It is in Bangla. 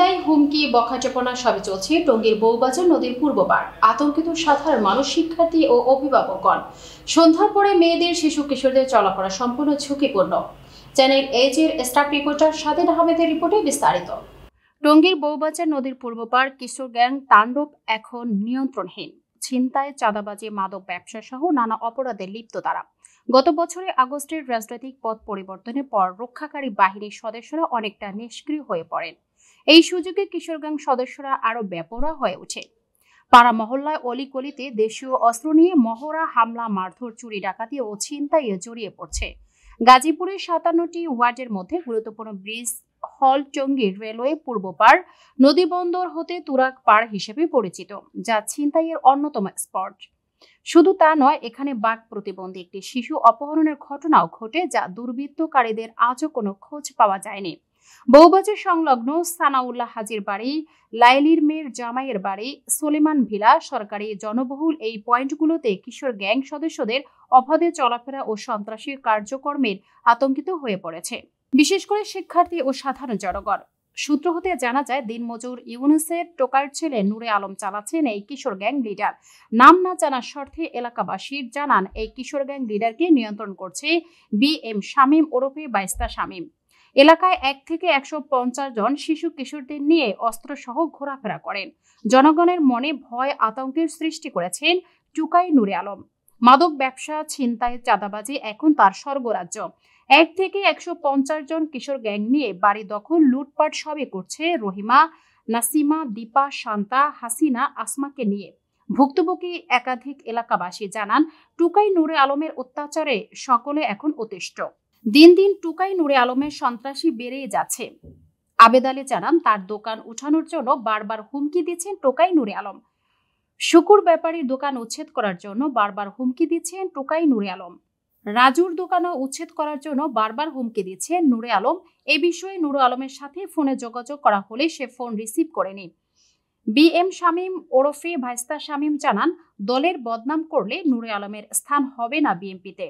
ছিনতাই, হুমকি, বখাটেপনা সবই চলছে টঙ্গীর বউবাজার নদীর পূর্ব পার। আতঙ্কিত সাধারণ মানুষ, শিক্ষার্থী ও অভিভাবকগণ। সন্ধ্যার পরে মেয়েদের, শিশু কিশোরদের চলাফেরা সম্পূর্ণ ঝুঁকিপূর্ণ। চ্যানেল এইচ-এর স্টাফ রিপোর্টার স্বাধীন আহমেদের রিপোর্টে বিস্তারিত। টঙ্গীর বউবাজার নদীর পূর্ব পার কিশোর গ্যাং তাণ্ডব এখন নিয়ন্ত্রণহীন। ছিনতাই, চাঁদাবাজি, মাদক ব্যবসা সহ নানা অপরাধে লিপ্ত তারা। গত বছরের আগস্টের রাজনৈতিক পথ পরিবর্তনের পর রক্ষাকারী বাহিনীর সদস্যরা অনেকটা নিষ্ক্রিয় হয়ে পড়েন। এই সুযোগে কিশোর গ্যাং সদস্যরা আরো বেপরোয়া হয়ে ওঠে। পাড়া মহল্লায় অলিগলিতে দেশীয় অস্ত্র নিয়ে মহড়া, হামলা, মারধর, চুরি, ডাকাতি ও ছিনতাইয়ে জড়িয়ে পড়ছে। গাজীপুরের ৫৭টি ওয়ার্ডের মধ্যে গুরুত্বপূর্ণ ব্রিজ হল টঙ্গীর রেলওয়ে পূর্ব পার নদী বন্দর হতে তুরাগ পার হিসেবে পরিচিত, যা ছিনতাইয়ের অন্যতম স্পট। শুধু তা নয়, এখানে বাঘ প্রতিবন্ধী একটি শিশু অপহরণের ঘটনাও ঘটে, যা দুর্বৃত্তকারীদের আজও কোনো খোঁজ পাওয়া যায়নি। বউবাজার সংলগ্ন সানাউল্লাহ হাজির বাড়ি, লাইলির মেয়ের জামাইয়ের বাড়ি, সলিমান ভিলা সরকারি জনবহুল এই পয়েন্টগুলোতে কিশোর গ্যাং সদস্যদের অবাধে চলাফেরা ও সন্ত্রাসী কার্যক্রমের আতঙ্কিত হয়ে পড়েছে, বিশেষ করে শিক্ষার্থী ও সাধারণ জনগণ। সূত্র হতে জানা যায়, দিনমজুর ইউনুসের টোকার ছেলে নূরে আলম চালাচ্ছেন এই কিশোর গ্যাং লিডার। নাম না জানার স্বার্থে এলাকাবাসীর জানান, এই কিশোর গ্যাং লিডারকে নিয়ন্ত্রণ করছে BM শামীম ওরফে বাইস্তা শামীম। এলাকায় ১ থেকে ১৫০ জন শিশু কিশোরদের নিয়ে অস্ত্রসহ ঘোরাফেরা করেন। জনগণের মনে ভয়, আতঙ্কের সৃষ্টি করেছেন টুকাই নূরে আলম। মাদক ব্যবসা, ছিনতাই, চাঁদাবাজি এখন তার স্বর্গরাজ্য। ১ থেকে ১৫০ জন কিশোর গ্যাং নিয়ে বাড়ি দখল, লুটপাট সবই করছে রহিমা, নাসিমা, দীপা, শান্তা, হাসিনা, আসমাকে নিয়ে। ভুক্তভোগী একাধিক এলাকাবাসী জানান, টুকাই নূরে আলমের অত্যাচারে সকলে এখন অতিষ্ঠ। দিন দিন টুকাই নূরে আলমের সন্ত্রাসী বেড়েই যাচ্ছে। আবেদ আলী জানান, তার দোকান উঠানোর জন্য বারবার হুমকি দিচ্ছেন টোকাই নূরে আলম। শুকুর ব্যাপারীর দোকান উচ্ছেদ করার জন্য বারবার হুমকি দিচ্ছেন টোকাই নূরে আলম। রাজুর দোকানও উচ্ছেদ করার জন্য বারবার হুমকি দিচ্ছেন নূরে আলম। এ বিষয়ে নূরে আলমের সাথে ফোনে যোগাযোগ করা হলে সে ফোন রিসিভ করেনি। BM শামীম ওরফে ভাইস্তা শামীম জানান, দলের বদনাম করলে নূরে আলমের স্থান হবে না বিএনপিতে।